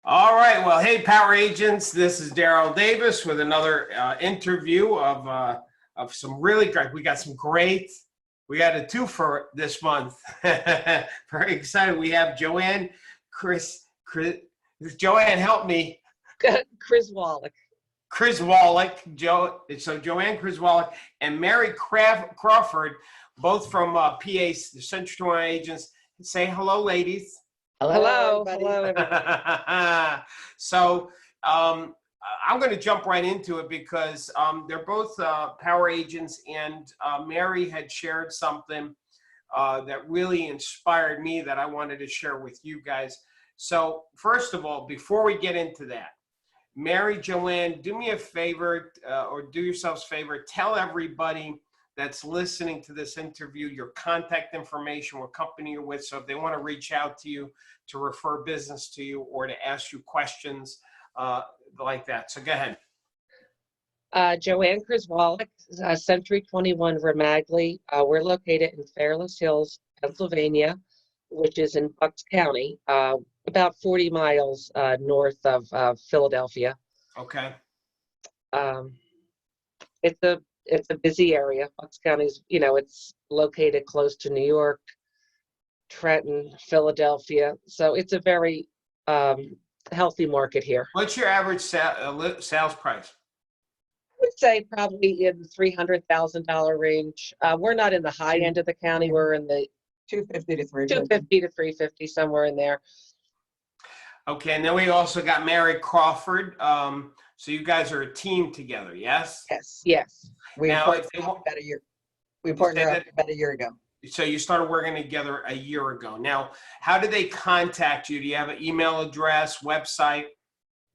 All right. Well, hey, Power Agents. This is Darryl Davis with another interview of some really great. We got some great. We got a twofer this month. Very excited. We have Joanne, Joanne, help me. Krzywulak. So Joanne Krzywulak and Mary Crawford, both from PA, the Central Joanne Agents. Say hello, ladies. Hello, everybody. So I'm going to jump right into it because they're both power agents, and Mary had shared something that really inspired me that I wanted to share with you guys. So first of all, before we get into that, Mary, Joanne, do me a favor or do yourselves a favor. Tell everybody that's listening to this interview your contact information, what company you're with. So if they want to reach out to you to refer business to you or to ask you questions like that. So go ahead. Joanne Krzywulak, Century 21 Remagli. We're located in Fairless Hills, Pennsylvania, which is in Bucks County, about 40 miles north of Philadelphia. Okay. It's a busy area. Bucks County's, it's located close to New York, Trenton, Philadelphia. So it's a very healthy market here. What's your average sales price? I would say probably in the $300,000 range. We're not in the high end of the county. We're in the 250 to 350, somewhere in there. Okay, and then we also got Mary Crawford. So you guys are a team together, yes? Yes. We partnered up about a year. We partnered up about a year ago. So you started working together a year ago. Now, how did they contact you? Do you have an email address, website?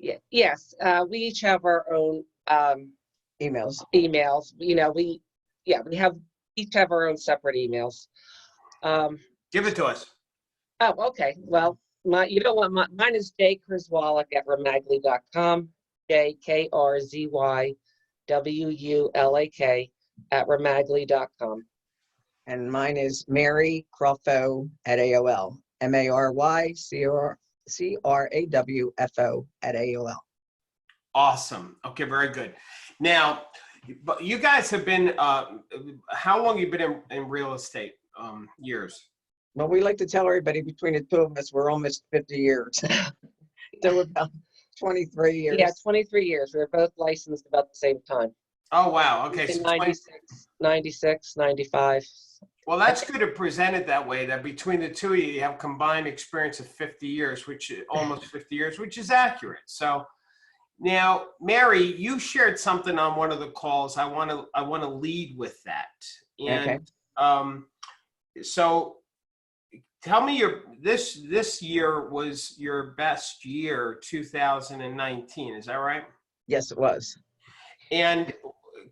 Yeah. Yes. We each have our own Emails. We each have our own separate emails. Give it to us. Oh, okay. Well, mine is jkrzywulak at remagli.com. jkrzywulak at remagli.com. And mine is Mary Crawford at AOL. MaryCrawfo at AOL. Awesome. Okay, very good. Now, you guys have been, how long have you been in real estate? Years? Well, we like to tell everybody between the two of us, we're almost 50 years. So we're about 23 years. Yeah, 23 years. We were both licensed about the same time. Oh, wow. Okay. So 96, 95. Well, that's good to present it that way, that between the two of you, you have combined experience of 50 years, almost 50 years, which is accurate. So now, Mary, you shared something on one of the calls. I want to lead with that. And so tell me this year was your best year, 2019. Is that right? Yes, it was. And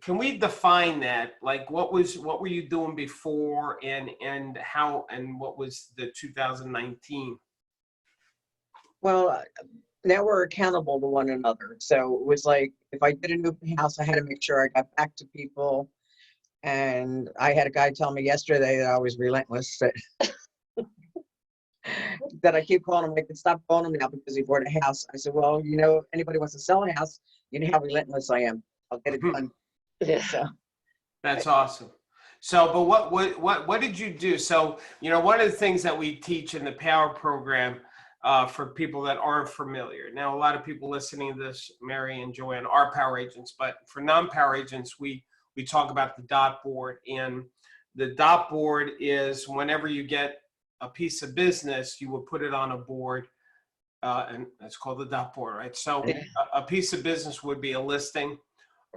can we define that? Like, what were you doing before, and how, and what was the 2019? Well, now we're accountable to one another. So it was like, if I did a new house, I had to make sure I got back to people. And I had a guy tell me yesterday that I was relentless, that I keep calling him. I can stop calling him now because he bought a house. I said, well, if anybody wants to sell a house, you know how relentless I am. I'll get it done. So That's awesome. So, but what did you do? So, one of the things that we teach in the Power program for people that aren't familiar. Now, a lot of people listening to this, Mary and Joanne, are power agents, but for non-power agents, we talk about the dot board. And the dot board is whenever you get a piece of business, you will put it on a board, and that's called the dot board, right? So a piece of business would be a listing.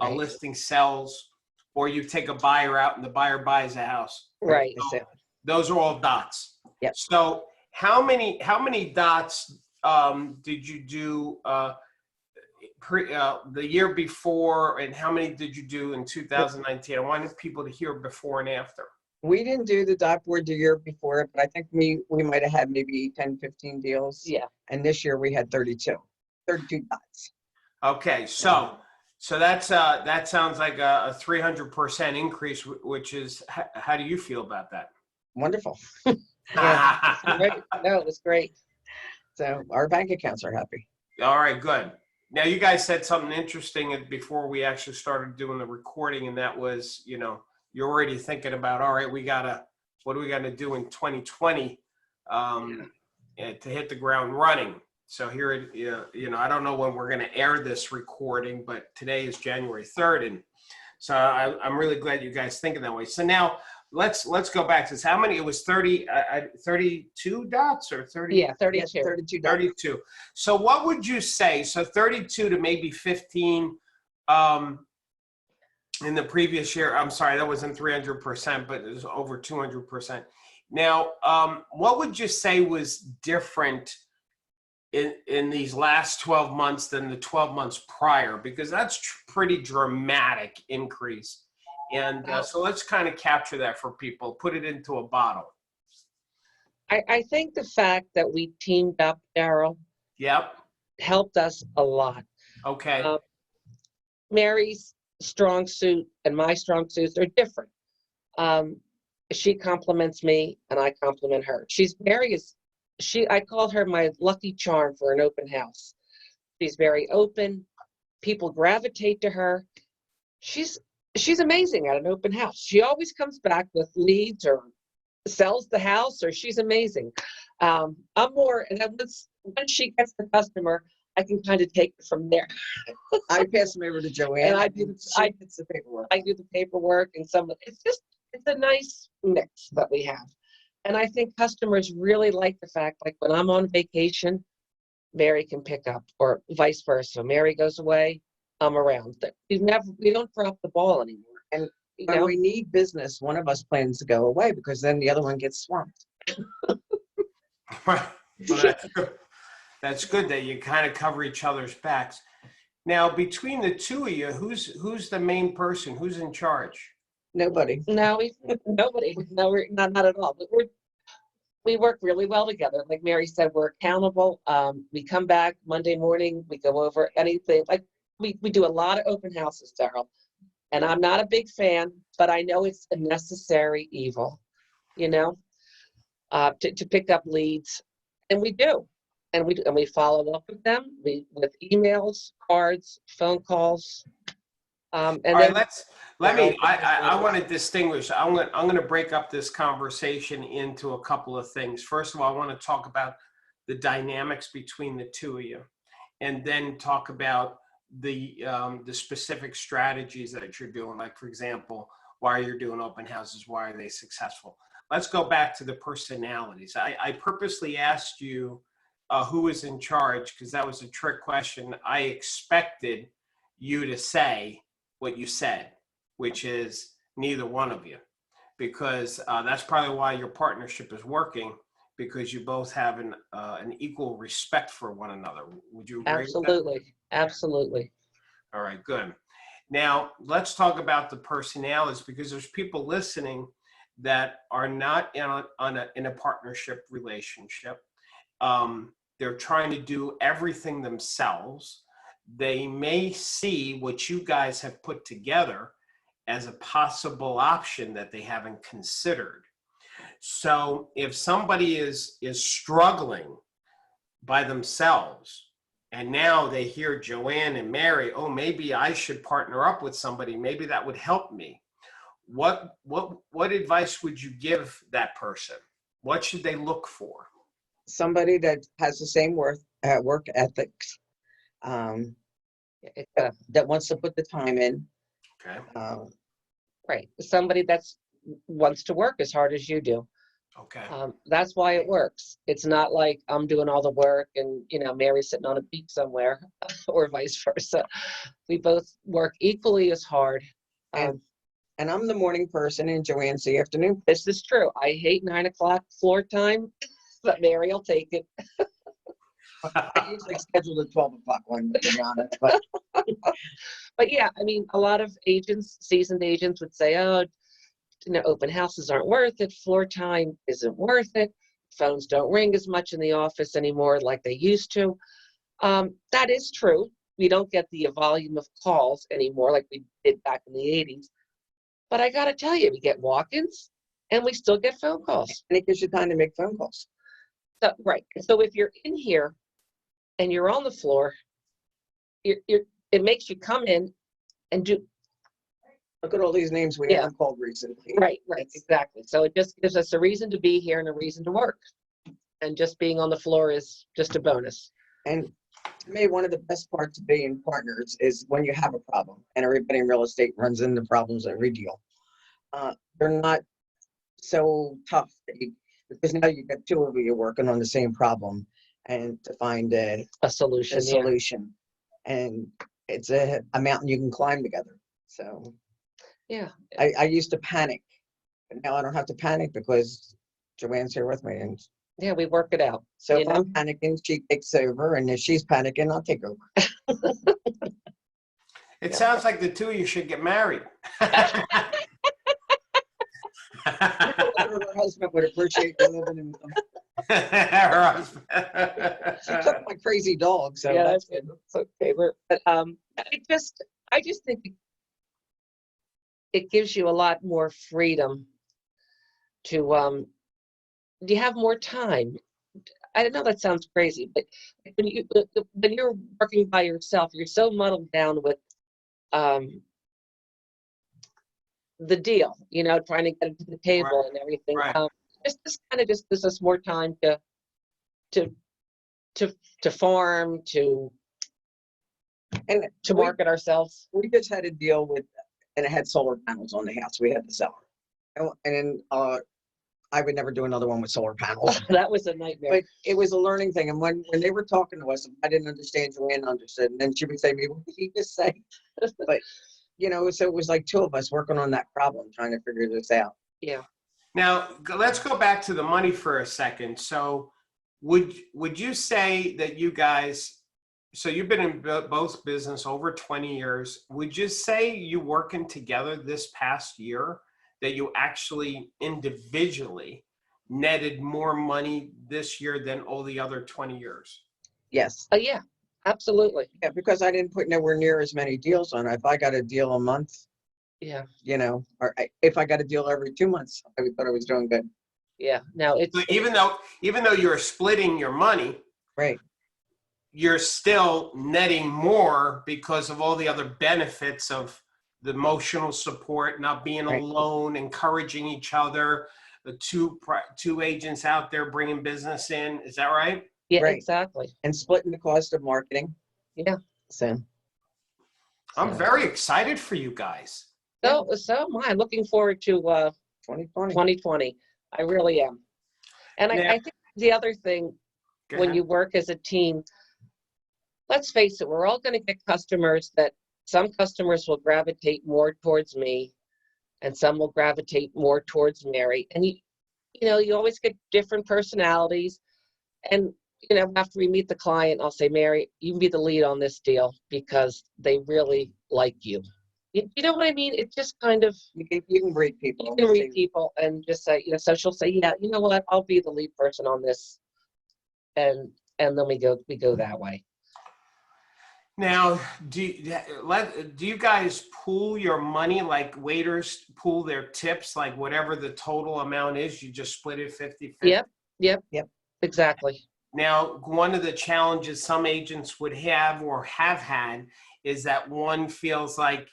A listing sells, or you take a buyer out and the buyer buys a house. Right. So those are all dots. Yep. So how many dots did you do the year before, and how many did you do in 2019? I wanted people to hear before and after. we didn't do the dot board the year before, but I think we might have had maybe 10, 15 deals. Yeah. And this year we had 32 dots. Okay, so that sounds like a 300% increase, which is, how do you feel about that? Wonderful. Yeah. No, it was great. So our bank accounts are happy. All right, good. Now you guys said something interesting before we actually started doing the recording, and that was, you're already thinking about, all right, what do we got to do in 2020 to hit the ground running? So here, I don't know when we're going to air this recording, but today is January 3rd, and so I'm really glad you guys think of that way. So now let's go back to this. How many? It was 32 dots or 30? Yeah, 32. Yes, 32. 32. So what would you say? So 32 to maybe 15 in the previous year. I'm sorry, that wasn't 300%, but it was over 200%. Now, what would you say was different in these last 12 months than the 12 months prior? Because that's pretty dramatic increase. And so let's kind of capture that for people, put it into a bottle. I think the fact that we teamed up, Darryl, Yep. helped us a lot. Okay. Mary's strong suit and my strong suits are different. She compliments me and I compliment her. I call her my lucky charm for an open house. She's very open. People gravitate to her. She's amazing at an open house. She always comes back with leads or sells the house, or she's amazing. I'm more, and then once she gets the customer, I can kind of take it from there. I pass them over to Joanne. And I gets the paperwork. I do the paperwork and it's a nice mix that we have. And I think customers really like the fact, like when I'm on vacation, Mary can pick up, or vice versa. Mary goes away, I'm around. We don't drop the ball anymore. And when we need business, one of us plans to go away because then the other one gets swamped. Right. Well, that's good that you kind of cover each other's backs. Now, between the two of you, who's the main person? Who's in charge? Nobody. No, nobody. No, we're not at all. But we work really well together. Like Mary said, we're accountable. We come back Monday morning. We go over anything. Like we do a lot of open houses, Darryl. And I'm not a big fan, but I know it's a necessary evil, to pick up leads, and we do, and we follow up with them with emails, cards, phone calls. And all right, I want to distinguish. I'm going to break up this conversation into a couple of things. First of all, I want to talk about the dynamics between the two of you, and then talk about the specific strategies that you're doing. Like, for example, why you're doing open houses, why are they successful? Let's go back to the personalities. I purposely asked you who was in charge because that was a trick question. I expected you to say what you said, which is neither one of you, because that's probably why your partnership is working, because you both have an equal respect for one another. Would you agree? Absolutely. With that? Absolutely. All right, good. Now let's talk about the personalities, because there's people listening that are not in a partnership relationship. They're trying to do everything themselves. They may see what you guys have put together as a possible option that they haven't considered. So if somebody is struggling by themselves, and now they hear Joanne and Mary, oh, maybe I should partner up with somebody, maybe that would help me. What advice would you give that person? What should they look for? Somebody that has the same work ethics, that wants to put the time in. Okay. Right. Somebody that's wants to work as hard as you do. Okay. That's why it works. It's not like I'm doing all the work and, Mary's sitting on a beach somewhere or vice versa. We both work equally as hard. And I'm the morning person and Joanne's the afternoon. This is true. I hate 9 o'clock floor time, but Mary will take it. I usually schedule the 12 o'clock one, to be honest. But yeah, I mean, a lot of agents, seasoned agents would say, oh, open houses aren't worth it. Floor time isn't worth it. Phones don't ring as much in the office anymore like they used to. That is true. We don't get the volume of calls anymore like we did back in the 80s. But I got to tell you, we get walk-ins and we still get phone calls. And it gives you time to make phone calls. So, right. So if you're in here and you're on the floor, it makes you come in and do. Look at all these names we Yeah. haven't called recently. Right, It's- exactly. So it just gives us a reason to be here and a reason to work. And just being on the floor is just a bonus. And to me, one of the best parts of being partners is when you have a problem, and everybody in real estate runs into problems every deal. They're not so tough because now you got two of you working on the same problem and to find a Solution. Yeah. solution. And it's a mountain you can climb together. So Yeah. I used to panic, but now I don't have to panic because Joanne's here with me. And Yeah, we work it out. so You if know? I'm panicking, she takes over. And if she's panicking, I'll take over. It Yeah. sounds like the two of you should get married. Her husband would appreciate you living with them. Her husband. She took my crazy dog, so Yeah, that's that's good. good. It's okay. But I just think it gives you a lot more freedom to you have more time. I know that sounds crazy, but when you're working by yourself, you're so muddled down with the deal, trying to get it to the table Right, and everything. right. This kind of just gives us more time to farm, And to we- market ourselves. we just had a deal with, and it had solar panels on the house. We had to sell it. And I would never do another one with solar panels. That was a nightmare. But it was a learning thing. And when they were talking to us, I didn't understand, Joanne understood. And then she would say to me, what did he just say? But, so it was like two of us working on that problem, trying to figure this out. Yeah. Now, let's go back to the money for a second. So would you say that you guys, so you've been in both business over 20 years. Would you say you working together this past year that you actually individually netted more money this year than all the other 20 years? Yes. Yeah, absolutely. Yeah, because I didn't put nowhere near as many deals on. If I got a deal a month, Yeah. If I got a deal every 2 months, I thought I was doing good. Yeah. Now it's So even though you're splitting your money, Right. you're still netting more because of all the other benefits of the emotional support, not being Right. alone, encouraging each other, the two agents out there bringing business in. Is that right? yeah, Right. exactly. And splitting the cost of marketing. Yeah. So I'm very excited for you guys. So am I. Looking forward to 2020. 2020. I really am. And Now- I think the other thing, Go when ahead. you work as a team, let's face it, we're all going to get customers that some customers will gravitate more towards me and some will gravitate more towards Mary. And you always get different personalities. And after we meet the client, I'll say, Mary, you can be the lead on this deal because they really like you. You know what I mean? It just kind of, You can read people. you can read people and just say, so she'll say, yeah, you know what, I'll be the lead person on this. And then we go that way. Now, do you guys pool your money like waiters pool their tips, like whatever the total amount is, you just split it 50-50? Yep. Exactly. Now, one of the challenges some agents would have or have had is that one feels like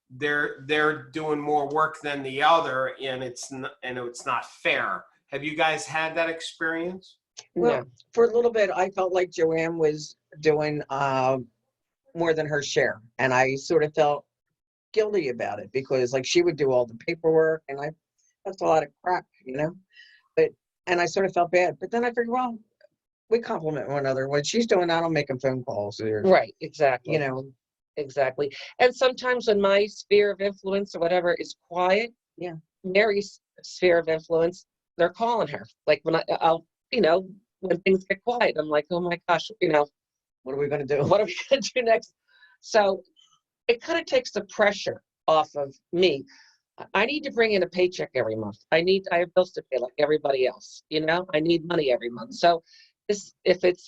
they're doing more work than the other, and it's not fair. Have you guys had that experience? Well, No. for a little bit, I felt like Joanne was doing more than her share. And I sort of felt guilty about it because like she would do all the paperwork and that's a lot of crap, and I sort of felt bad. But then I figured, well, we compliment one another. When she's doing that, I'm making phone calls or, Right. Exactly. Exactly. And sometimes when my sphere of influence or whatever is quiet, Yeah. Mary's sphere of influence, they're calling her. Like when when things get quiet, I'm like, oh my gosh, what are we going to do? what are we going to do next? So it kind of takes the pressure off of me. I need to bring in a paycheck every month. I have bills to pay like everybody else. I need money every month. So if it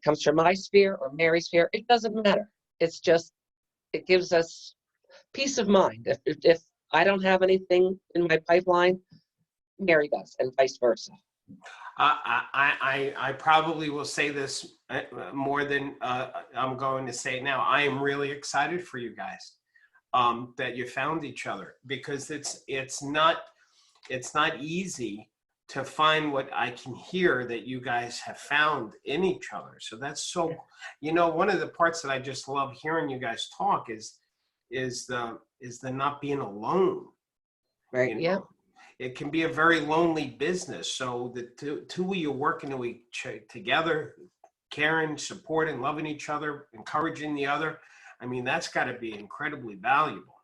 comes from my sphere or Mary's sphere, it doesn't matter. It's just, it gives us peace of mind. If I don't have anything in my pipeline, Mary does, and vice versa. I probably will say this more than I'm going to say now. I am really excited for you guys that you found each other, because it's not easy to find what I can hear that you guys have found in each other. So that's so, one of the parts that I just love hearing you guys talk is the not being alone. Right. You Yeah. know, it can be a very lonely business. So the two of you working together, caring, supporting, loving each other, encouraging the other. I mean, that's got to be incredibly valuable.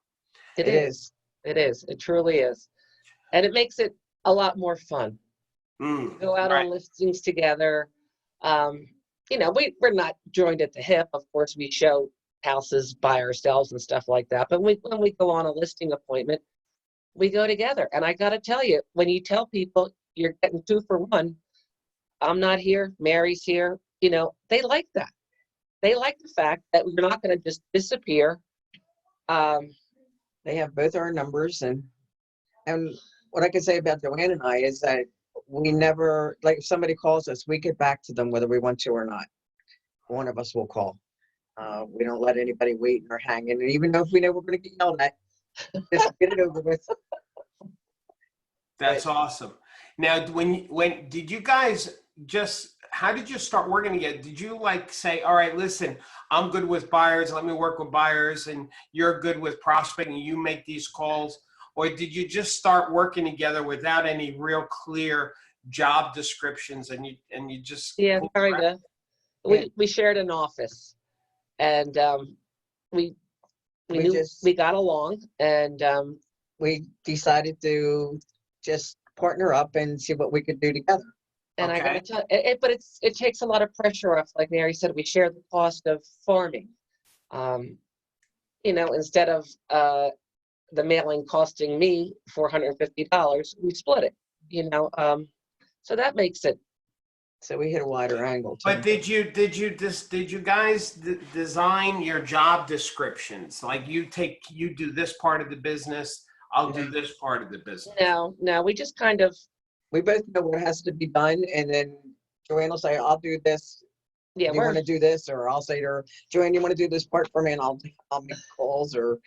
It It is. is. It is. It truly is. And it makes it a lot more fun. We go out Right. on listings together. Um, we're not joined at the hip. Of course, we show houses by ourselves and stuff like that. But when we go on a listing appointment, we go together. And I got to tell you, when you tell people you're getting 2 for 1, I'm not here, Mary's here, they like that. They like the fact that we're not going to just disappear. They have both our numbers, and what I can say about Joanne and I is that we never, like, if somebody calls us, we get back to them whether we want to or not. One of us will call. We don't let anybody wait or hang in, and even though if we know we're going to get yelled at, just get it over with. That's awesome. Now, when did you guys how did you start working together? Did you say, all right, listen, I'm good with buyers, let me work with buyers, and you're good with prospecting, you make these calls? Or did you just start working together without any real clear job descriptions, and you just Yeah, kind of. Yeah. We shared an office, and we We knew just- we got along, and We decided to just partner up and see what we could do together. I Okay. gotta tell but it takes a lot of pressure off. Like Mary said, we share the cost of farming. Instead of the mailing costing me $450, we split it. So that makes it. So we hit a wider angle. But did you guys design your job descriptions? Like you do this part of the business, I'll do this part of the business. No, we just kind of. We both know what has to be done, and then Joanne will say, I'll do this. Yeah, You want to do this? Or I'll say to her, Joanne, you want to do this part for me? And I'll make calls, or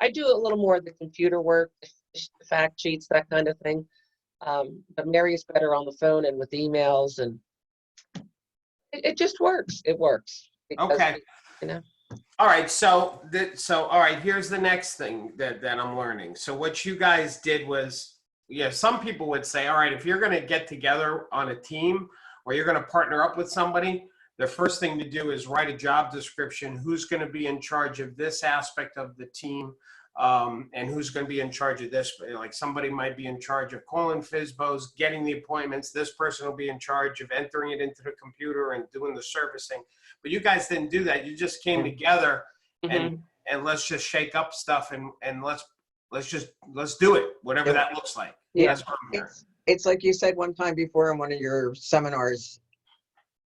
I do a little more of the computer work, the fact sheets, that kind of thing. But Mary is better on the phone and with emails, and it just works. It works. Okay. You know. All right. So all right, here's the next thing that I'm learning. So what you guys did was, some people would say, all right, if you're going to get together on a team or you're going to partner up with somebody, the first thing to do is write a job description. Who's going to be in charge of this aspect of the team, and who's going to be in charge of this? Like somebody might be in charge of calling FSBOs, getting the appointments. This person will be in charge of entering it into the computer and doing the servicing. But you guys didn't do that. You just came together and let's just shake up stuff and let's do it, whatever that looks like. Yeah. That's what I'm hearing. it's like you said one time before in one of your seminars,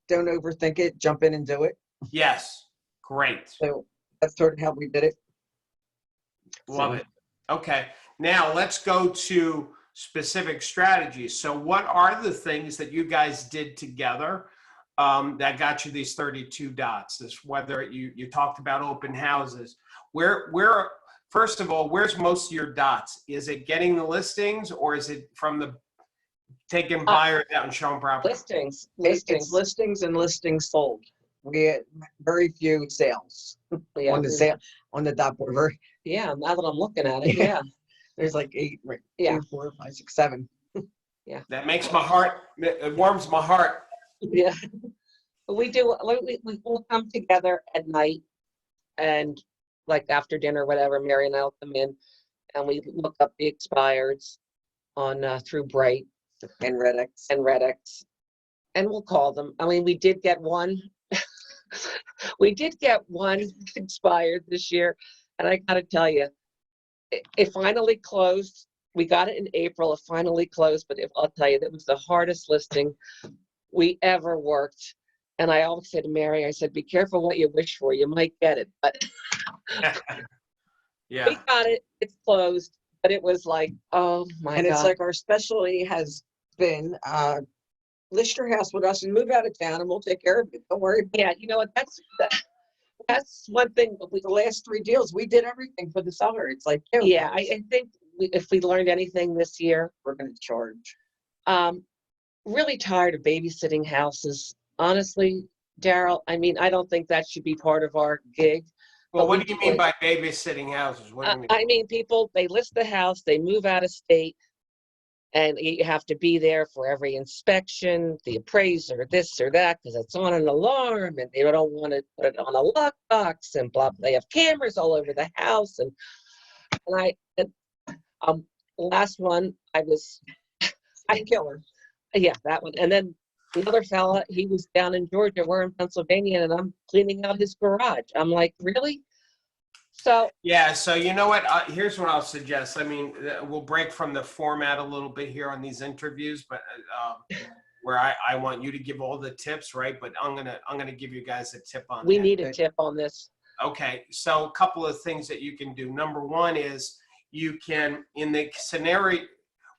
don't overthink it, jump in and do it. Yes. Great. So that's sort of how we did it. Love it. Okay. Now let's go to specific strategies. So what are the things that you guys did together that got you these 32 dots? Whether you talked about open houses, where first of all, where's most of your dots? Is it getting the listings, or is it from the taking buyers out and showing property? Listings. It's listings and listings sold. We had very few sales on the dot board. Yeah, now that I'm looking at it, yeah. There's like 8, right? Yeah. 2, 4, 5, 6, 7. Yeah. That makes my heart. It warms my heart. Yeah. But we will come together at night, and like after dinner, whatever, Mary and I'll come in and we look up the expireds on through Bright And Redx. and we'll call them. I mean, we did get one. We did get one expired this year, and I gotta tell you, it finally closed. We got it in April. It finally closed, but I'll tell you, that was the hardest listing we ever worked. And I always said to Mary, I said, be careful what you wish for. You might get it. But Yeah. we got it. It's closed. But it was like, oh my God. And it's like our specialty has been, list your house with us and move out of town and we'll take care of it. Don't worry. Yeah, you know what, that's one thing, but The last 3 deals, we did everything for the seller. It's like, yo, yeah, guys, I think if we learned anything this year, we're gonna charge. really tired of babysitting houses. Honestly, Darryl, I mean, I don't think that should be part of our gig. Well, But what we do you do mean it. by babysitting houses? What do you mean? I mean, people, they list the house, they move out of state, and you have to be there for every inspection, the appraiser, this or that, because it's on an alarm, and they don't want to put it on a lockbox, and blah. They have cameras all over the house, and um, last one, Killer. yeah, that one, and then the other fella, he was down in Georgia, we're in Pennsylvania, and I'm cleaning out his garage. I'm like, really? So Yeah, so you know what? Here's what I'll suggest. I mean, we'll break from the format a little bit here on these interviews, but where I want you to give all the tips, right? But I'm gonna give you guys a tip on we that. need a tip on this. Okay, so a couple of things that you can do. Number one is you can, in the scenario,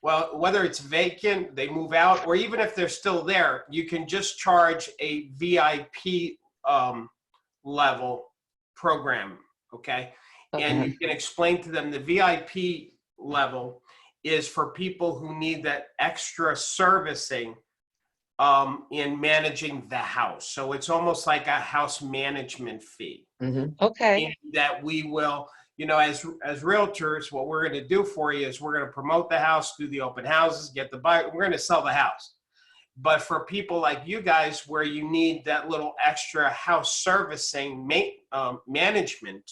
well, whether it's vacant, they move out, or even if they're still there, you can just charge a VIP level program, okay? And you can explain to them the VIP level is for people who need that extra servicing in managing the house. So it's almost like a house management fee. Okay. And that we will, you know, as realtors, what we're going to do for you is we're going to promote the house, do the open houses, get the buyer, we're going to sell the house. But for people like you guys, where you need that little extra house servicing management,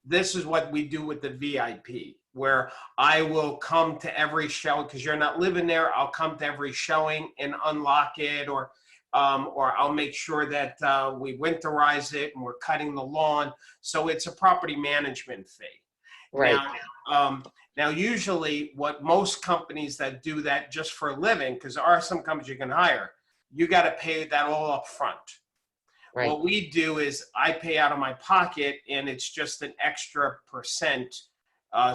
this is what we do with the VIP, where I will come to every show, because you're not living there. I'll come to every showing and unlock it, or I'll make sure that we winterize it and we're cutting the lawn. So it's a property management fee. Right. Now, usually what most companies that do that just for a living, because there are some companies you can hire, you got to pay that all up front. Right. What we do is I pay out of my pocket, and it's just an extra percent.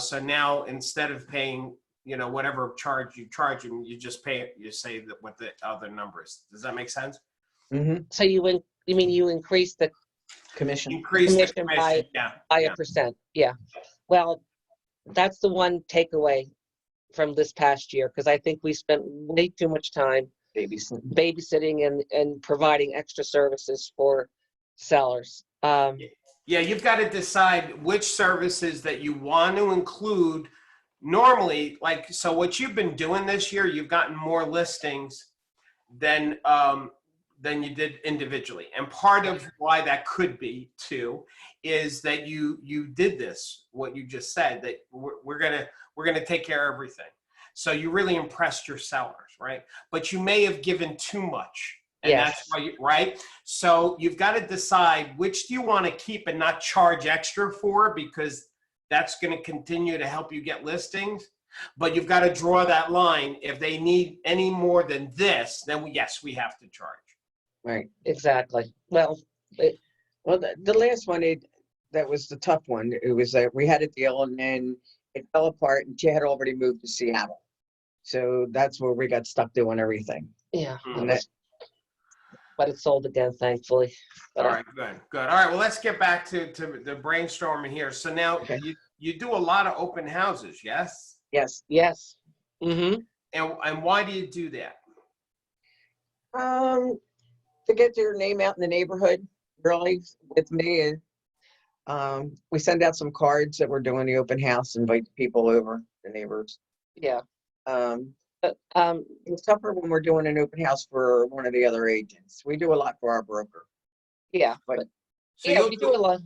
So now instead of paying, you know, whatever charge you charge them, you just pay it. You say that what the other number is. Does that make sense? So you mean you increase the Commission. Increase the commission commission. by a percent? Yeah. Well, that's the one takeaway from this past year, because I think we spent way too much time babysitting and providing extra services for sellers. Yeah, you've got to decide which services that you want to include. Normally, like, so what you've been doing this year, you've gotten more listings than you did individually. And part of why that could be too is that you did this, what you just said, that we're gonna take care of everything. So you really impressed your sellers, right? But you may have given too much. And that's why right? So you've got to decide which do you want to keep and not charge extra for, because that's going to continue to help you get listings. But you've got to draw that line. If they need any more than this, then yes, we have to charge. Right. Exactly. Well, The last one, that was the tough one. It was that we had a deal and then it fell apart and she had already moved to Seattle. So that's where we got stuck doing everything. yeah. And that, But it sold again, thankfully. All right, good. All right, well, let's get back to the brainstorming here. So now you do a lot of open houses, yes? yes. Yes. Mm-hmm. And why do you do that? To get your name out in the neighborhood, really, with me. And we send out some cards that we're doing the open house, invite people over, the neighbors. Yeah. It's tougher when we're doing an open house for one of the other agents. We do a lot for our broker. Yeah. But So yeah, we do a lot.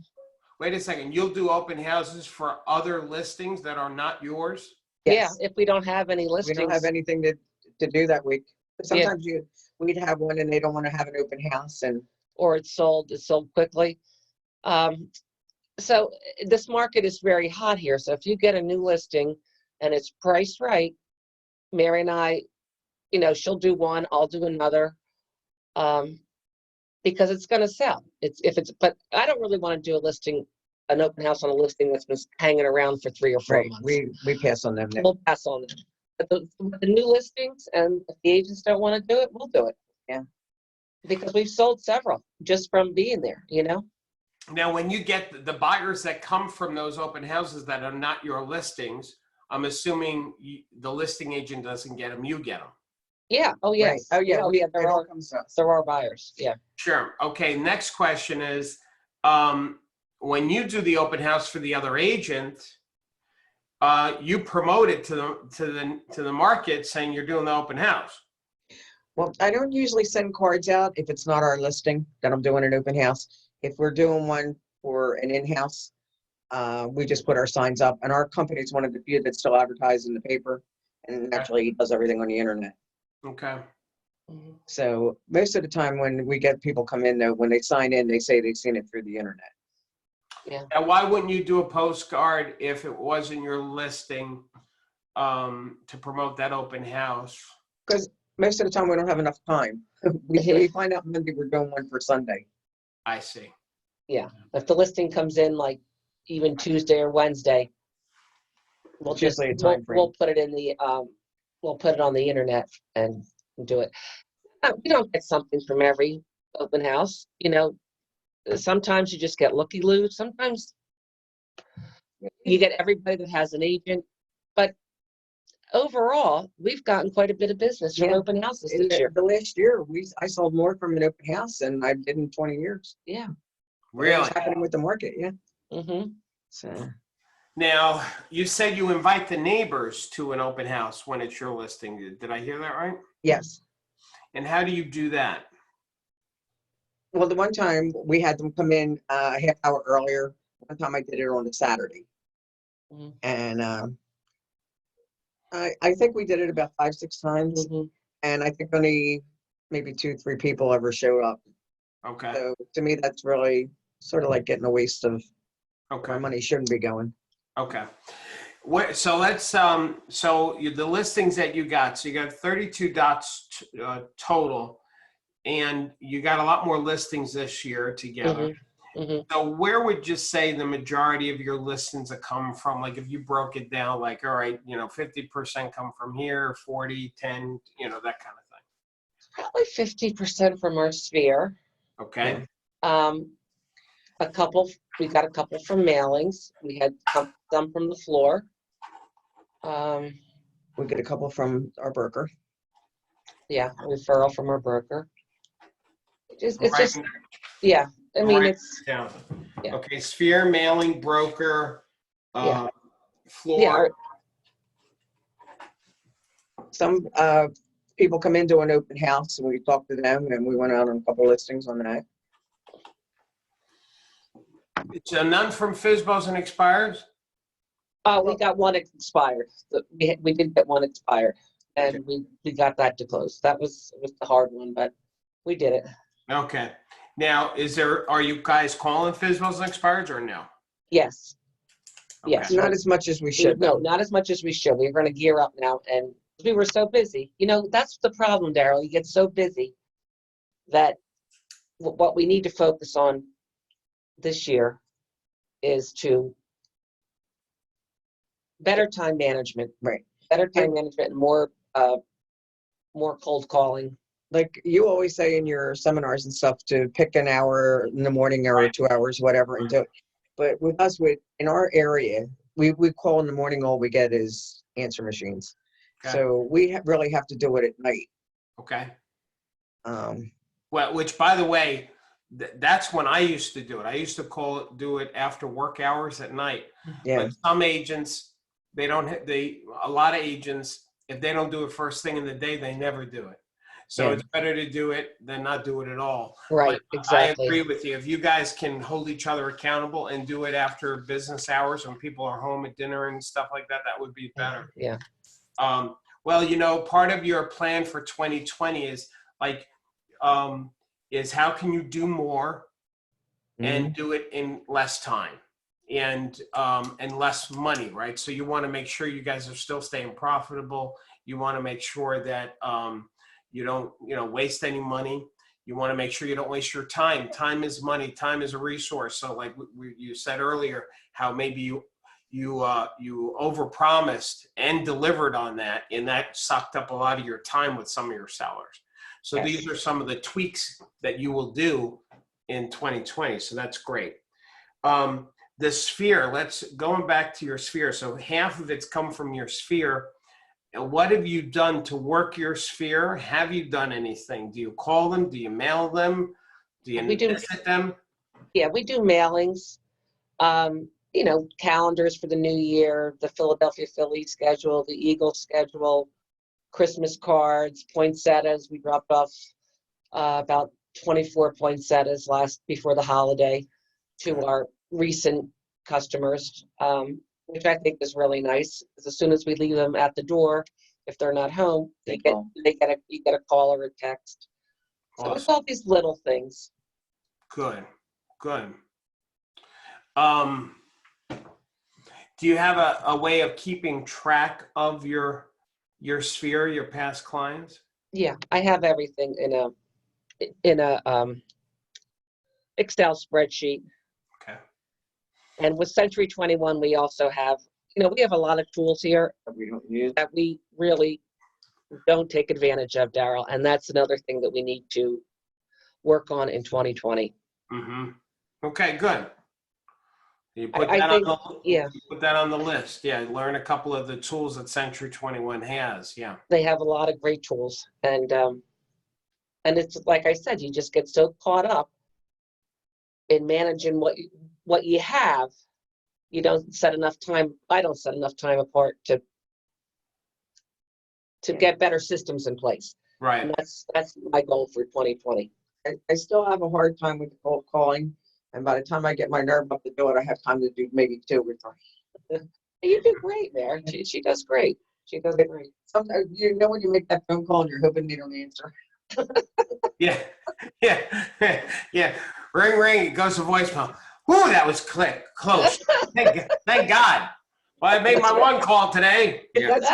Wait a second, you'll do open houses for other listings that are not yours? yes, Yeah, if we don't have any we listings. don't have anything to do that week. Sometimes we'd have one and they don't want to have an open house, and Or it's sold quickly. So this market is very hot here. So if you get a new listing and it's priced right, Mary and I, you know, she'll do one, I'll do another, because it's going to sell. But I don't really want to do an open house on a listing that's been hanging around for 3 or 4 months. we pass on them. We'll pass on them. the new listings, and if the agents don't want to do it, we'll do it. Yeah. Because we've sold several just from being there, you know? Now, when you get the buyers that come from those open houses that are not your listings, I'm assuming the listing agent doesn't get them, you get them. Yeah. Oh, Right. yes. Oh, yeah. Yeah, It all comes to us. there are buyers. Yeah. Sure. Okay. Next question is, when you do the open house for the other agent, you promote it to the market saying you're doing the open house. Well, I don't usually send cards out if it's not our listing that I'm doing an open house. If we're doing one for an in-house, we just put our signs up, and our company is one of the few that still advertise in the paper and actually does everything on the internet. Okay. So most of the time when we get people come in, though, when they sign in, they say they've seen it through the internet. Yeah. Now, why wouldn't you do a postcard if it wasn't your listing to promote that open house? Because most of the time we don't have enough time. We find out Monday we're doing one for Sunday. I see. Yeah. If the listing comes in like even Tuesday or Wednesday, we'll It's just, usually a time frame. we'll put it in the, we'll put it on the internet and do it. We don't get something from every open house, you know. Sometimes you just get looky-loo. Sometimes you get everybody that has an agent. But overall, we've gotten quite a bit of business from Yeah. open houses In this year. the last year, I sold more from an open house than I did in 20 years. Yeah. Really? What's happening with the market? Yeah. Mm-hmm. So Now, you said you invite the neighbors to an open house when it's your listing. Did I hear that right? yes. And how do you do that? Well, the one time we had them come in a half hour earlier. One time I did it on a Saturday, Mhm. and I think we did it about 5-6 times, Mm-hmm. and I think only maybe 2-3 people ever showed up. Okay. So to me, that's really sort of like getting a waste of Okay. where money shouldn't be going. Okay. So let's the listings that you got. So you got 32 dots total, and you got a lot more listings this year together. Mm-hmm. So where would you say the majority of your listings have come from? Like if you broke it down, like, all right, 50% come from here, 40, 10, that kind of thing. Probably 50% from our sphere. Okay. We got a couple from mailings. We had some from the floor. We get a couple from our broker. Yeah, a referral from our broker. It's Right. just, yeah. I mean, Right. it's, Yeah. Yeah. Okay. Sphere, mailing, broker, Yeah. floor. yeah, Some people come into an open house and we talked to them, and we went out on a couple listings on that. So none from FSBOs and expires? we got one expired. We did get one expired, and we got that to close. It was the hard one, but we did it. Okay. Now, are you guys calling FSBOs and expires or no? Yes. Okay. Yes. Not as much as we should. No, not as much as we should. We're going to gear up now, and we were so busy. That's the problem, Darryl. You get so busy that what we need to focus on this year is to better time management. Right. Better time management and more cold calling. Like you always say in your seminars and stuff, to pick an hour in the morning or 2 hours, whatever, and do it. But with us, in our area, we call in the morning. All we get is answer machines. Okay. So we really have to do it at night. Okay. Um, Well, which, by the way, that's when I used to do it. I used to do it after work hours at night. yeah. But some agents, a lot of agents, if they don't do it first thing in the day, they never do it. So Yeah. it's better to do it than not do it at all. Right. But Exactly. I agree with you. If you guys can hold each other accountable and do it after business hours when people are home at dinner and stuff like that, that would be better. Yeah. Well, part of your plan for 2020 is is how can you do more and do it in less time and less money, right? So you want to make sure you guys are still staying profitable. You want to make sure that you don't, waste any money. You want to make sure you don't waste your time. Time is money. Time is a resource. So like you said earlier, how maybe you overpromised and delivered on that, and that sucked up a lot of your time with some of your sellers. So Yes. these are some of the tweaks that you will do in 2020. So that's great. The sphere, going back to your sphere. So half of it's come from your sphere. And what have you done to work your sphere? Have you done anything? Do you call them? Do you mail them? Do you We do. visit them? Yeah, we do mailings, calendars for the new year, the Philadelphia Phillies schedule, the Eagles schedule, Christmas cards, poinsettias. We dropped off about 24 poinsettias before the holiday to our recent customers, which I think is really nice. Because as soon as we leave them at the door, if they're not home, you get a call or a text. So Awesome. it's all these little things. Good. Do you have a way of keeping track of your sphere, your past clients? Yeah, I have everything in a Excel spreadsheet. Okay. And with Century 21, we also have, we have a lot of tools here That we don't use. that we really don't take advantage of, Darryl. And that's another thing that we need to work on in 2020. Mm-hmm. Okay, good. You put that on the list. Yeah, learn a couple of the tools that Century 21 has. Yeah. They have a lot of great tools. And it's like I said, you just get so caught up in managing what you have. You don't set enough time. I don't set enough time apart to get better systems in place. Right. And that's my goal for 2020. I still have a hard time with cold calling. And by the time I get my nerve up to do it, I have time to do maybe 2 or 3. You do great, Mary. She does great. She does great. Sometimes, when you make that phone call and you're hoping they don't answer. Yeah. Ring, ring. It goes to voicemail. Whoo, that was close. Thank God. Well, I made my one call today. Yeah. That's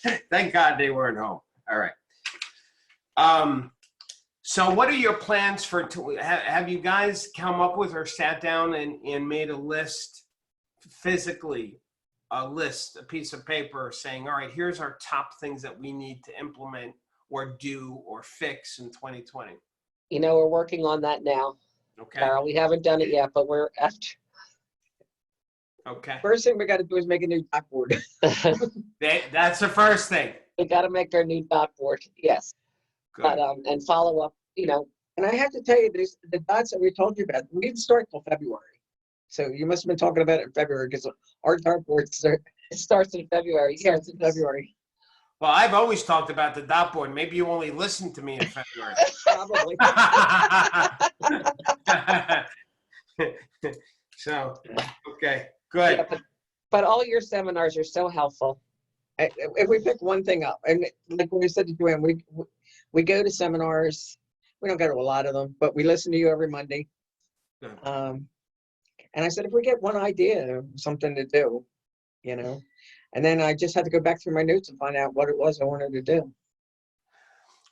me. Thank God they weren't home. All right. So what are your plans for, have you guys come up with or sat down and made a list physically, a piece of paper saying, all right, here's our top things that we need to implement or do or fix in 2020? We're working on that now. Okay. Darryl, we haven't done it yet, but we're after. Okay. First thing we got to do is make a new blackboard. That's the first thing. We got to make our new dot board. Yes. Good. But, and follow up, And I have to tell you, the dots that we told you about, we didn't start till February. So you must have been talking about it in February because our dartboard starts in February. Starts in February. Well, I've always talked about the dot board. Maybe you only listened to me in February. Probably. So, okay, good. Yeah, but all your seminars are so helpful. If we pick one thing up, and like we said to Joanne, we go to seminars. We don't go to a lot of them, but we listen to you every Monday. Good. And I said, if we get one idea, something to do, and then I just had to go back through my notes and find out what it was I wanted to do.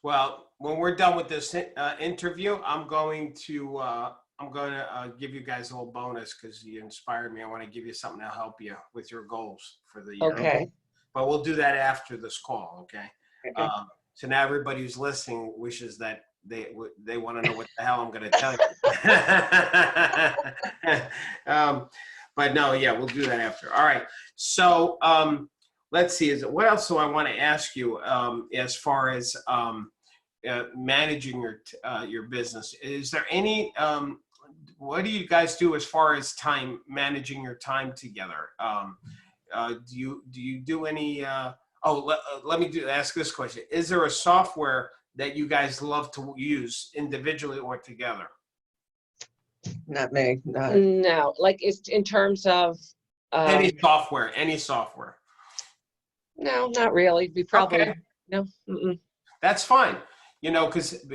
Well, when we're done with this interview, I'm going to give you guys a little bonus because you inspired me. I want to give you something to help you with your goals for the year. Okay. But we'll do that after this call, okay? Okay. So now everybody who's listening wishes that they want to know what the hell I'm going to tell you. But no, yeah, we'll do that after. All right. So let's see. What else do I want to ask you as far as managing your business? Is there any? What do you guys do as far as managing your time together? Do you do any? Let me ask this question. Is there a software that you guys love to use individually or together? Not me. No, like it's in terms of Any software. No, not really. We probably Okay. no. Mm-mm. That's fine. Because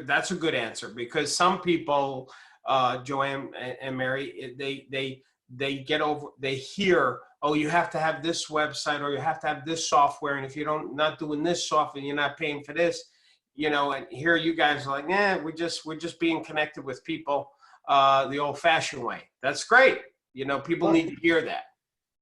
that's a good answer because some people, Joanne and Mary, they hear, oh, you have to have this website or you have to have this software. And if you're not doing this software, you're not paying for this, and here you guys are like, we're just being connected with people. the old-fashioned way. That's great. You know, people need to hear that.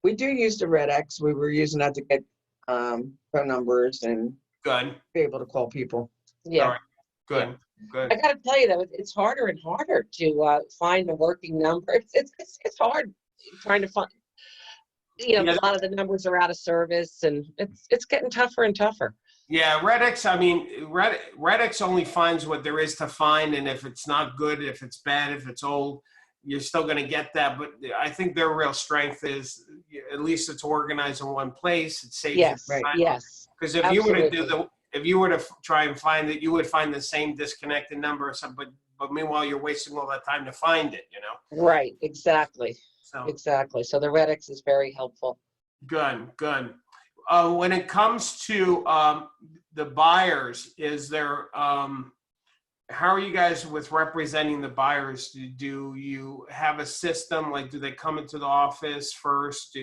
We do use the Red X. We were using that to get phone numbers and Good. be able to call people. All Yeah. right. Good. Yeah. Good. I gotta tell you though, it's harder and harder to find a working number. It's hard trying to find. You know, Yeah. a lot of the numbers are out of service, and it's getting tougher and tougher. Yeah, Redx, I mean, Redx only finds what there is to find, and if it's not good, if it's bad, if it's old, you're still going to get that. But I think their real strength is at least it's organized in one place. It saves Yes, you time. yes, Because if you were to do absolutely. if you were to try and find it, you would find the same disconnected number or something. But meanwhile, you're wasting all that time to find it. You know. Right, exactly, So exactly. So the Redx is very helpful. good, good. When it comes to the buyers, is there? How are you guys with representing the buyers? Do you have a system? Like, do they come into the office first?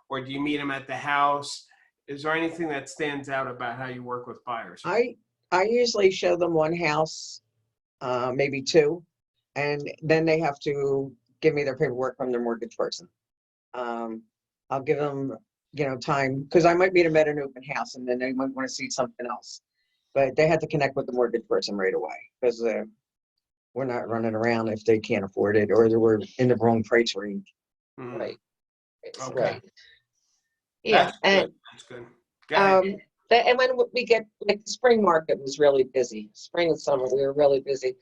Or do you meet them at the house? Is there anything that stands out about how you work with buyers? I usually show them one house, maybe two, and then they have to give me their paperwork from their mortgage person. I'll give them, time, because I might meet them at an open house and then they might want to see something else. But they have to connect with the mortgage person right away because we're not running around if they can't afford it or we're in the wrong price range. Hmm. Right, Okay. right. Yeah, That's good. Go ahead. and when we get, like, the spring market was really busy. Spring and summer, we were really busy.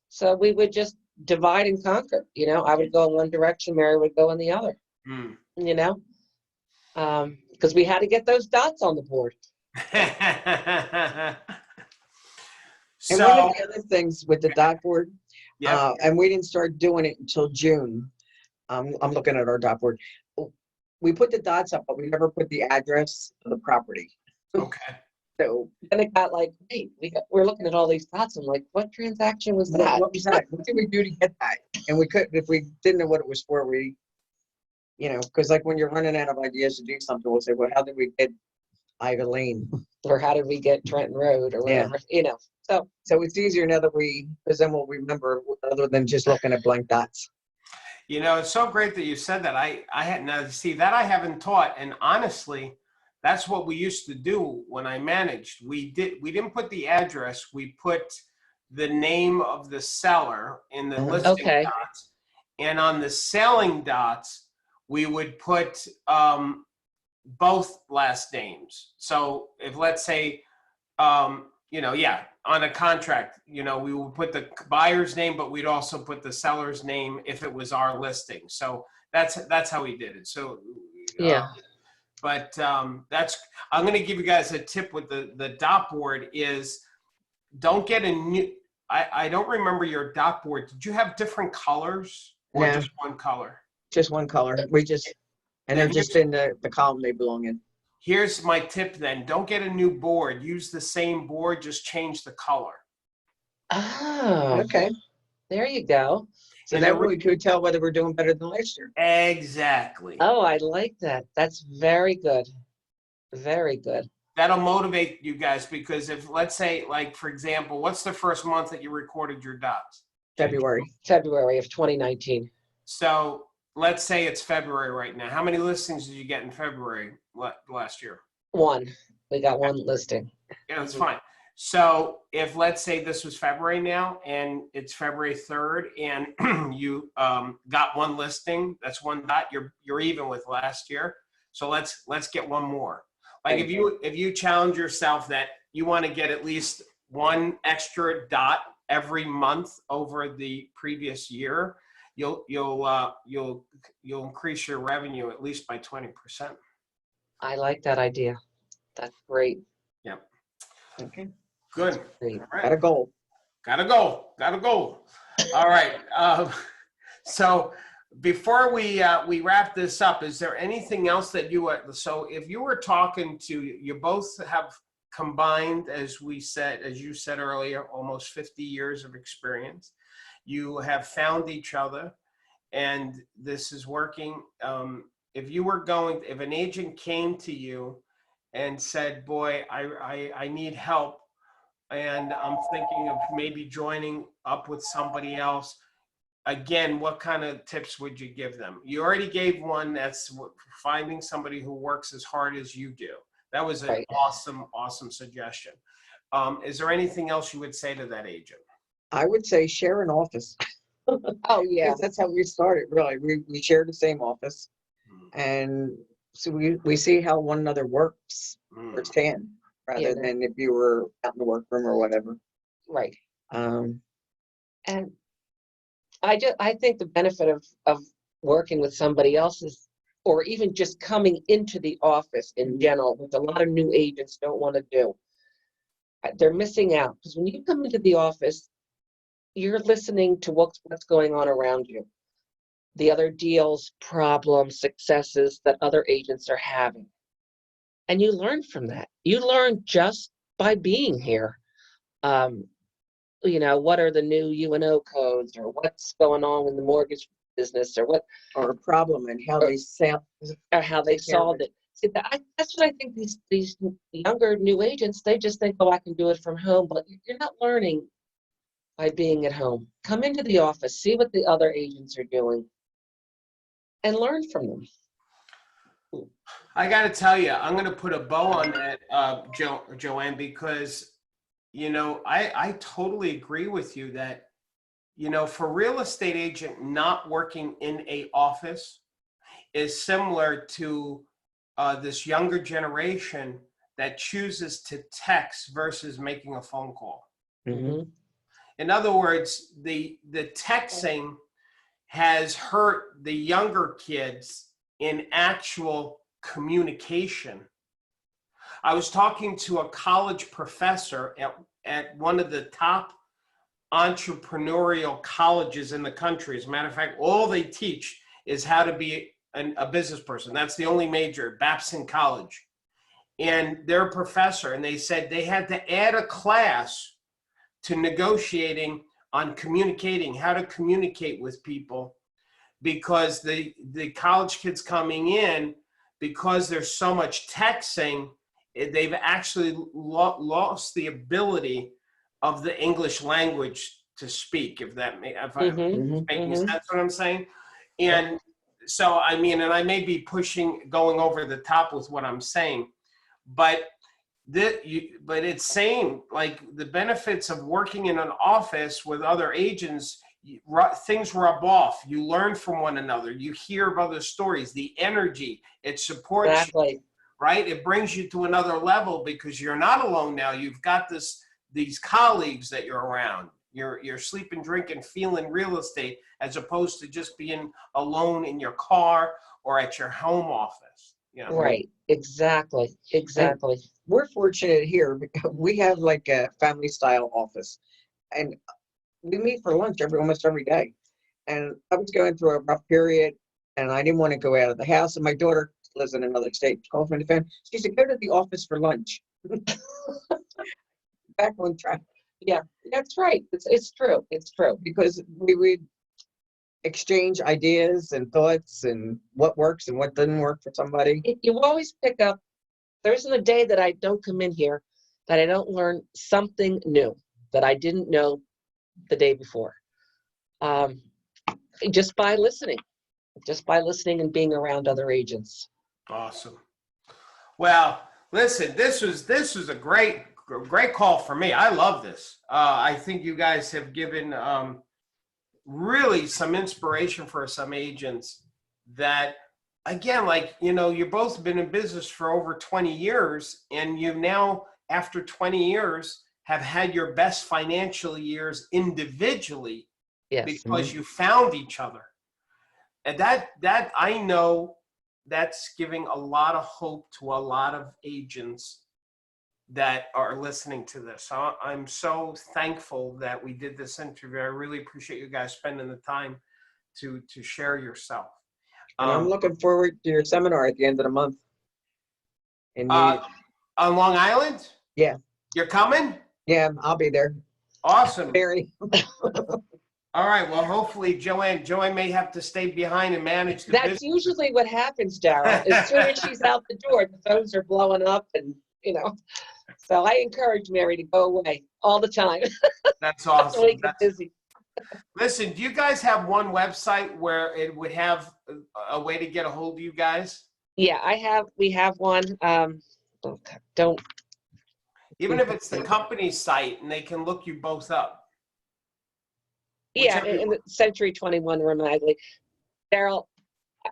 So we would just divide and conquer, I would go in one direction, Mary would go in the other, Hmm. because we had to get those dots on the board. And one So, of the other things with the dot board, yeah. and we didn't start doing it until June. I'm looking at our dot board. We put the dots up, but we never put the address of the property. Okay. So Then it got like, wait, we're looking at all these dots. I'm like, what transaction was that? what was that? What did we do to get that? And we couldn't, if we didn't know what it was for, because like when you're running out of ideas to do something, we'll say, well, how did we get Ivy Lane? Or how did we get Trenton Road or Yeah. whatever, So it's easier now that because then we'll remember other than just looking at blank dots. It's so great that you said that. I had now see that I haven't taught, and honestly, that's what we used to do when I managed. We didn't put the address. We put the name of the seller in the listing Okay. dots, and on the selling dots, we would put both last names. So if let's say, on a contract, we would put the buyer's name, but we'd also put the seller's name if it was our listing. So that's how we did it. So Yeah. But I'm going to give you guys a tip with the dot board is don't get a new. I don't remember your dot board. Did you have different colors or No. just one color? Just one color. And they're just in the column they belong in. Here's my tip then. Don't get a new board. Use the same board, just change the color. Oh, Okay. there you go. So And that way we could tell whether we're doing better than last year. Exactly. Oh, I like that. That's very good. Very good. That'll motivate you guys because if, let's say, like, for example, what's the first month that you recorded your dots? February. February of 2019. So let's say it's February right now. How many listings did you get in February last year? One. We got one listing. Yeah, that's fine. So if let's say this was February now and it's February 3rd and you got one listing, that's one dot, you're even with last year. So let's get one more. Like if you challenge yourself that you want to get at least one extra dot every month over the previous year, you'll increase your revenue at least by 20%. I like that idea. That's great. Yep. Okay. Good. Great. All right. Got a goal. Gotta go. All right. So before we wrap this up, is there anything else that so if you were talking to, you both have combined, as you said earlier, almost 50 years of experience. You have found each other and this is working. If an agent came to you and said, boy, I need help, and I'm thinking of maybe joining up with somebody else, again, what kind of tips would you give them? You already gave one, that's finding somebody who works as hard as you do. That was an Right. awesome suggestion. Is there anything else you would say to that agent? I would say share an office. Oh, yeah. Because that's how we started, really. We share the same office. And so we see how one another works firsthand, rather Yeah. than if you were out in the workroom or whatever. Right. Um, And I think the benefit of working with somebody else is, or even just coming into the office in general, which a lot of new agents don't want to do. They're missing out, because when you come into the office, you're listening to what's going on around you. The other deals, problems, successes that other agents are having. And you learn from that. You learn just by being here. What are the new UNO codes, or what's going on in the mortgage business, or what, or a problem and how they sound. or how they Take care of solved it. See, that's what I think these younger new agents, they just think, oh, I can do it from home, but you're not learning by being at home. Come into the office, see what the other agents are doing, and learn from them. I got to tell you, I'm going to put a bow on that, Joanne, because, I totally agree with you that, for real estate agent, not working in a office is similar to this younger generation that chooses to text versus making a phone call. Mm-hmm. In other words, the texting has hurt the younger kids in actual communication. I was talking to a college professor at one of the top entrepreneurial colleges in the country. As a matter of fact, all they teach is how to be a business person. That's the only major, Babson College. And they're a professor, and they said they had to add a class to negotiating on communicating, how to communicate with people, because the college kids coming in, because there's so much texting, they've actually lost the ability of the English language to speak, if I'm making sense what I'm saying. And so, and I may be going over the top with what I'm saying, but it's saying, like, the benefits of working in an office with other agents, things rub off. You learn from one another. You hear of other stories, the energy, it supports you, right? It brings you to another level because you're not alone now. You've got these colleagues that you're around. You're sleeping, drinking, feeling real estate, as opposed to just being alone in your car or at your home office. Right. Exactly. And we're fortunate here because we have like a family style office, and we meet for lunch almost every day. And I was going through a rough period, and I didn't want to go out of the house. And my daughter lives in another state, calls me on the phone. She said, "Go to the office for lunch." Back on track. Yeah, that's right. It's true. It's true. Because we would exchange ideas and thoughts and what works and what doesn't work for somebody. You always pick up. There isn't a day that I don't come in here that I don't learn something new that I didn't know the day before. Just by listening and being around other agents. Awesome. Well, listen, this was a great call for me. I love this. I think you guys have given really some inspiration for some agents that, again, like, you've both been in business for over 20 years, and you now, after 20 years, have had your best financial years individually. Yes. Because you found each other. And that I know that's giving a lot of hope to a lot of agents that are listening to this. So I'm so thankful that we did this interview. I really appreciate you guys spending the time to share yourself. And I'm looking forward to your seminar at the end of the month. On Long Island? Yeah. You're coming? Yeah, I'll be there. Awesome. Very. All right. Well, hopefully Joanne may have to stay behind and manage the business. That's usually what happens, Darryl. As soon as she's out the door, the phones are blowing up, and so I encourage Mary to go away all the time. That's awesome. So we get busy. Listen, do you guys have one website where it would have a way to get a hold of you guys? Yeah, we have one. Oh, God, don't. Even if it's the company site and they can look you both up. Yeah, Whichever. in the Century 21 Remagley. Darryl,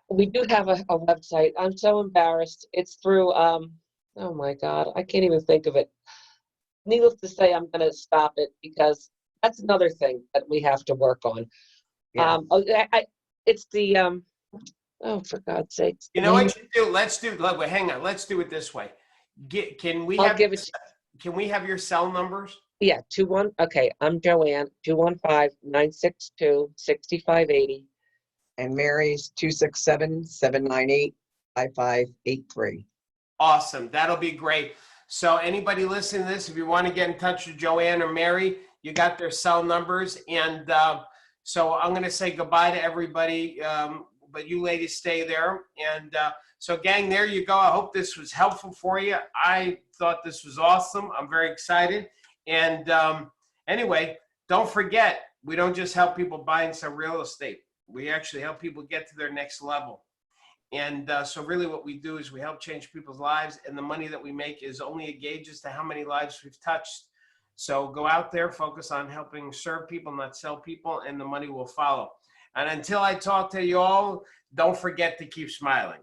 we do have a website. I'm so embarrassed. It's through, oh my God, I can't even think of it. Needless to say, I'm going to stop it because that's another thing that we have to work on. Yeah. It's the, oh, for God's sakes. You know what you do? Hang on. Let's do it this way. Can we I'll have give it to can we have your cell numbers? Yeah, okay, I'm Joanne, 215-962-6580. And Mary's 267-798-5583. Awesome. That'll be great. So anybody listening to this, if you want to get in touch with Joanne or Mary, you got their cell numbers. And so I'm going to say goodbye to everybody. But you ladies stay there. And so gang, there you go. I hope this was helpful for you. I thought this was awesome. I'm very excited. And anyway, don't forget, we don't just help people buy and sell real estate. We actually help people get to their next level. And so really what we do is we help change people's lives, and the money that we make is only a gauge as to how many lives we've touched. So go out there, focus on helping serve people, not sell people, and the money will follow. And until I talk to you all, don't forget to keep smiling.